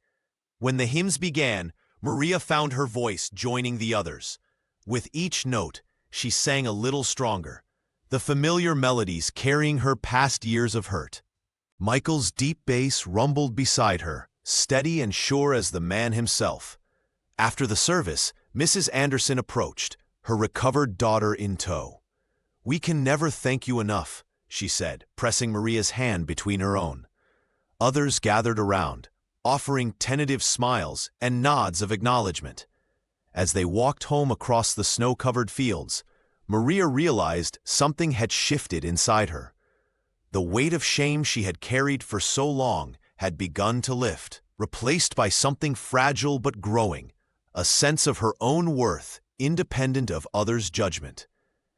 When the hymns began, Maria found her voice joining the others. With each note, she sang a little stronger, the familiar melodies carrying her past years of hurt. Michael's deep bass rumbled beside her, steady and sure as the man himself. After the service, Mrs. Anderson approached, her recovered daughter in tow. "We can never thank you enough," she said, pressing Maria's hand between her own. Others gathered around, offering tentative smiles and nods of acknowledgement. As they walked home across the snow-covered fields, Maria realized something had shifted inside her. The weight of shame she had carried for so long had begun to lift, replaced by something fragile but growing, a sense of her own worth, independent of others' judgment.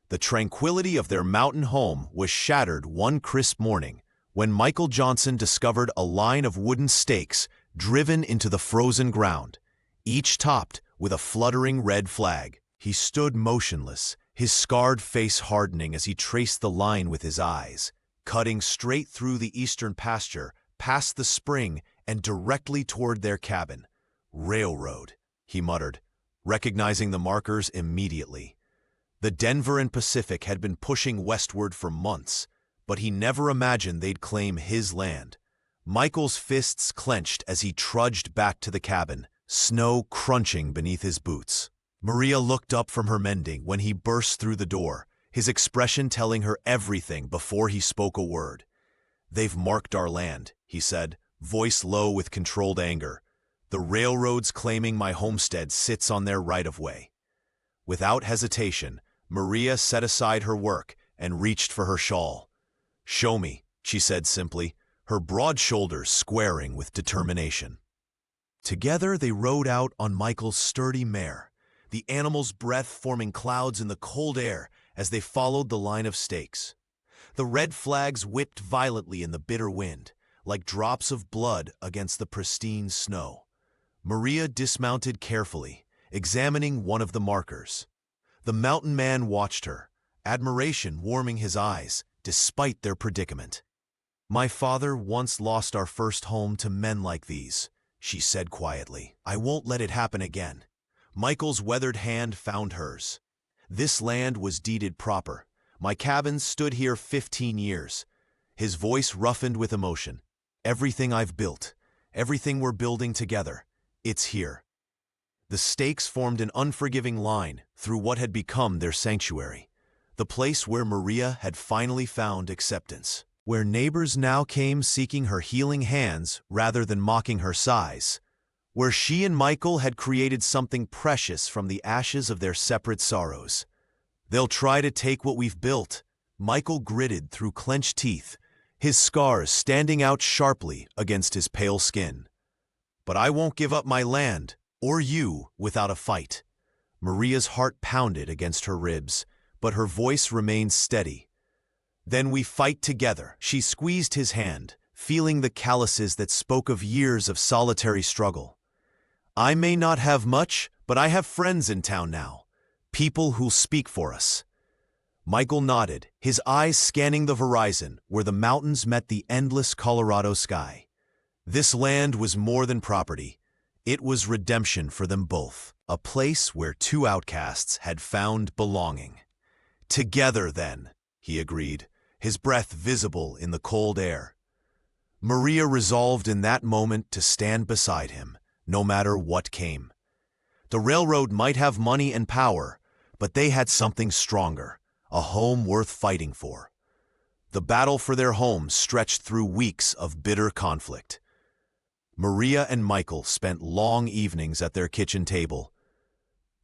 The tranquility of their mountain home was shattered one crisp morning when Michael Johnson discovered a line of wooden stakes driven into the frozen ground, each topped with a fluttering red flag. He stood motionless, his scarred face hardening as he traced the line with his eyes, cutting straight through the eastern pasture, past the spring, and directly toward their cabin. "Railroad," he muttered, recognizing the markers immediately. The Denver and Pacific had been pushing westward for months, but he never imagined they'd claim his land. Michael's fists clenched as he trudged back to the cabin, snow crunching beneath his boots. Maria looked up from her mending when he burst through the door, his expression telling her everything before he spoke a word. "They've marked our land," he said, voice low with controlled anger. "The railroad's claiming my homestead sits on their right-of-way." Without hesitation, Maria set aside her work and reached for her shawl. "Show me," she said simply, her broad shoulders squaring with determination. Together they rode out on Michael's sturdy mare, the animal's breath forming clouds in the cold air as they followed the line of stakes. The red flags whipped violently in the bitter wind, like drops of blood against the pristine snow. Maria dismounted carefully, examining one of the markers. The mountain man watched her, admiration warming his eyes, despite their predicament. "My father once lost our first home to men like these," she said quietly. "I won't let it happen again." Michael's weathered hand found hers. "This land was deeded proper. My cabin stood here 15 years. His voice roughened with emotion. "Everything I've built, everything we're building together, it's here." The stakes formed an unforgiving line through what had become their sanctuary, the place where Maria had finally found acceptance, where neighbors now came seeking her healing hands rather than mocking her size, where she and Michael had created something precious from the ashes of their separate sorrows. "They'll try to take what we've built," Michael gritted through clenched teeth, his scars standing out sharply against his pale skin. "But I won't give up my land, or you, without a fight." Maria's heart pounded against her ribs, but her voice remained steady. "Then we fight together." She squeezed his hand, feeling the calluses that spoke of years of solitary struggle. "I may not have much, but I have friends in town now, people who'll speak for us." Michael nodded, his eyes scanning the horizon where the mountains met the endless Colorado sky. This land was more than property. It was redemption for them both, a place where two outcasts had found belonging. "Together, then," he agreed, his breath visible in the cold air. Maria resolved in that moment to stand beside him, no matter what came. The railroad might have money and power, but they had something stronger, a home worth fighting for. The battle for their home stretched through weeks of bitter conflict. Maria and Michael spent long evenings at their kitchen table.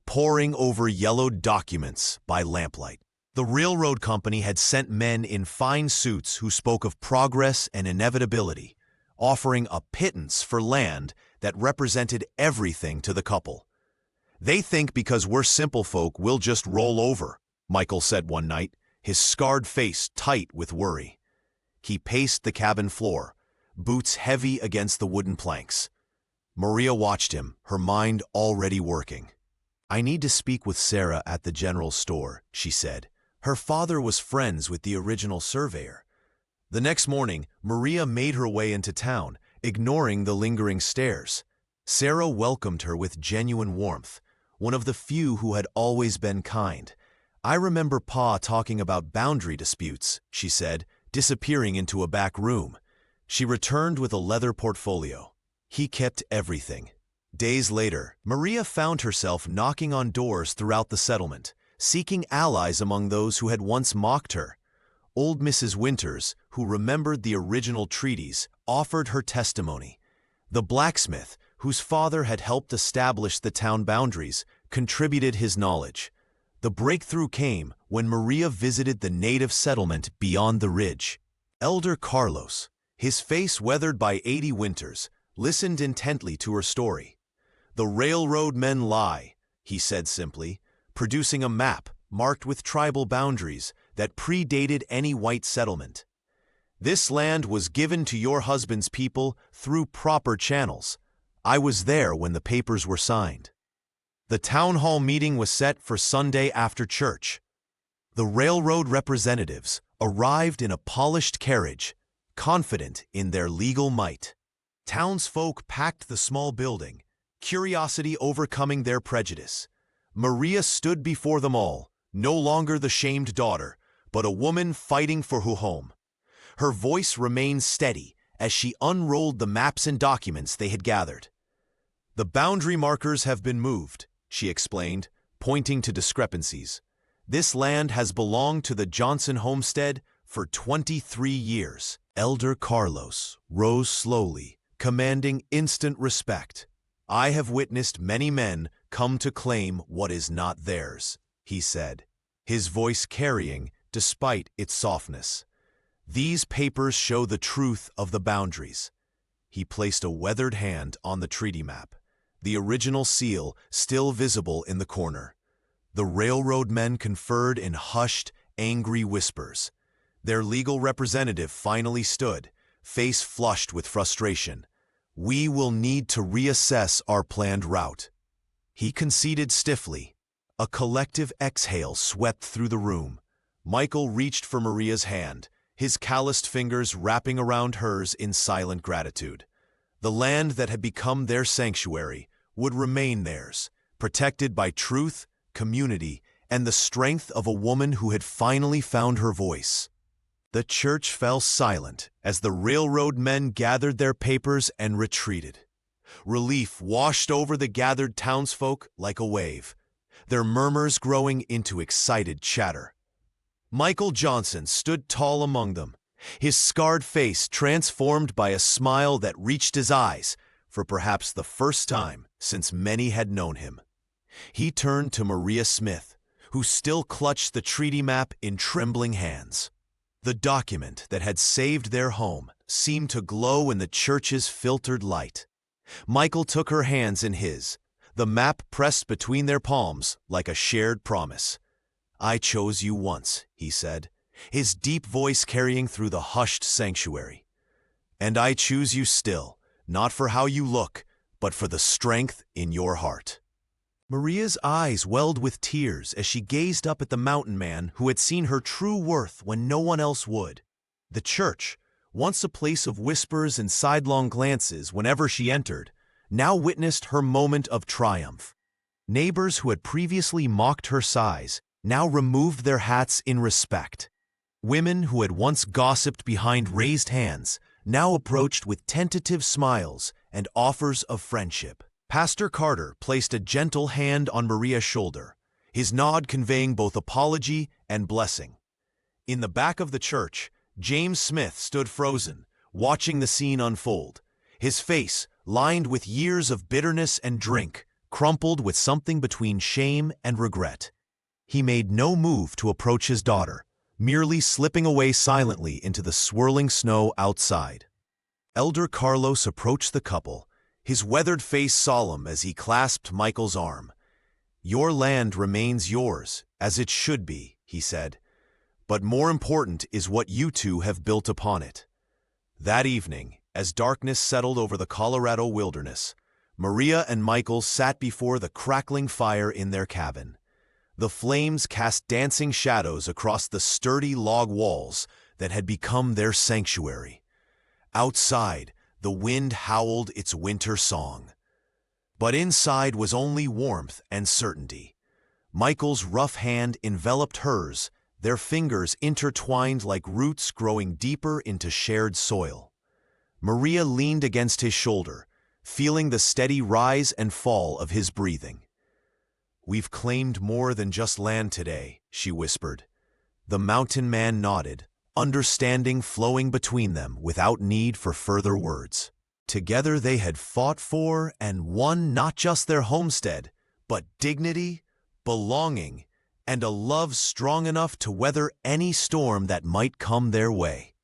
poring over yellowed documents by lamplight. The railroad company had sent men in fine suits who spoke of progress and inevitability, offering a pittance for land that represented everything to the couple. "They think because we're simple folk we'll just roll over," Michael said one night, his scarred face tight with worry. He paced the cabin floor, boots heavy against the wooden planks. Maria watched him, her mind already working. "I need to speak with Sarah at the general store," she said. Her father was friends with the original surveyor. The next morning, Maria made her way into town, ignoring the lingering stares. Sarah welcomed her with genuine warmth, one of the few who had always been kind. "I remember Pa talking about boundary disputes," she said, disappearing into a back room. She returned with a leather portfolio. He kept everything. Days later, Maria found herself knocking on doors throughout the settlement, seeking allies among those who had once mocked her. Old Mrs. Winters, who remembered the original treaties, offered her testimony. The blacksmith, whose father had helped establish the town boundaries, contributed his knowledge. The breakthrough came when Maria visited the native settlement beyond the ridge. Elder Carlos, his face weathered by 80 winters, listened intently to her story. "The railroad men lie," he said simply, producing a map marked with tribal boundaries that predated any white settlement. "This land was given to your husband's people through proper channels. I was there when the papers were signed." The town hall meeting was set for Sunday after church. The railroad representatives arrived in a polished carriage, confident in their legal might. Townsfolk packed the small building, curiosity overcoming their prejudice. Maria stood before them all, no longer the shamed daughter, but a woman fighting for her home. Her voice remained steady as she unrolled the maps and documents they had gathered. "The boundary markers have been moved," she explained, pointing to discrepancies. "This land has belonged to the Johnson homestead for 23 years. Elder Carlos rose slowly, commanding instant respect. "I have witnessed many men come to claim what is not theirs," he said, his voice carrying despite its softness. "These papers show the truth of the boundaries." He placed a weathered hand on the treaty map, the original seal still visible in the corner. The railroad men conferred in hushed, angry whispers. Their legal representative finally stood, face flushed with frustration. "We will need to reassess our planned route." He conceded stiffly. A collective exhale swept through the room. Michael reached for Maria's hand, his calloused fingers wrapping around hers in silent gratitude. The land that had become their sanctuary would remain theirs, protected by truth, community, and the strength of a woman who had finally found her voice. The church fell silent as the railroad men gathered their papers and retreated. Relief washed over the gathered townsfolk like a wave, their murmurs growing into excited chatter. Michael Johnson stood tall among them, his scarred face transformed by a smile that reached his eyes for perhaps the first time since many had known him. He turned to Maria Smith, who still clutched the treaty map in trembling hands. The document that had saved their home seemed to glow in the church's filtered light. Michael took her hands in his, the map pressed between their palms like a shared promise. "I chose you once," he said, his deep voice carrying through the hushed sanctuary. "And I choose you still, not for how you look, but for the strength in your heart." Maria's eyes welled with tears as she gazed up at the mountain man who had seen her true worth when no one else would. The church, once a place of whispers and sidelong glances whenever she entered, now witnessed her moment of triumph. Neighbors who had previously mocked her size now removed their hats in respect. Women who had once gossiped behind raised hands now approached with tentative smiles and offers of friendship. Pastor Carter placed a gentle hand on Maria's shoulder, his nod conveying both apology and blessing. In the back of the church, James Smith stood frozen, watching the scene unfold, his face, lined with years of bitterness and drink, crumpled with something between shame and regret. He made no move to approach his daughter, merely slipping away silently into the swirling snow outside. Elder Carlos approached the couple, his weathered face solemn as he clasped Michael's arm. "Your land remains yours, as it should be," he said. "But more important is what you two have built upon it." That evening, as darkness settled over the Colorado wilderness, Maria and Michael sat before the crackling fire in their cabin. The flames cast dancing shadows across the sturdy log walls that had become their sanctuary. Outside, the wind howled its winter song. But inside was only warmth and certainty. Michael's rough hand enveloped hers, their fingers intertwined like roots growing deeper into shared soil. Maria leaned against his shoulder, feeling the steady rise and fall of his breathing. "We've claimed more than just land today," she whispered. The mountain man nodded, understanding flowing between them without need for further words. Together they had fought for and won not just their homestead, but dignity, belonging, and a love strong enough to weather any storm that might come their way.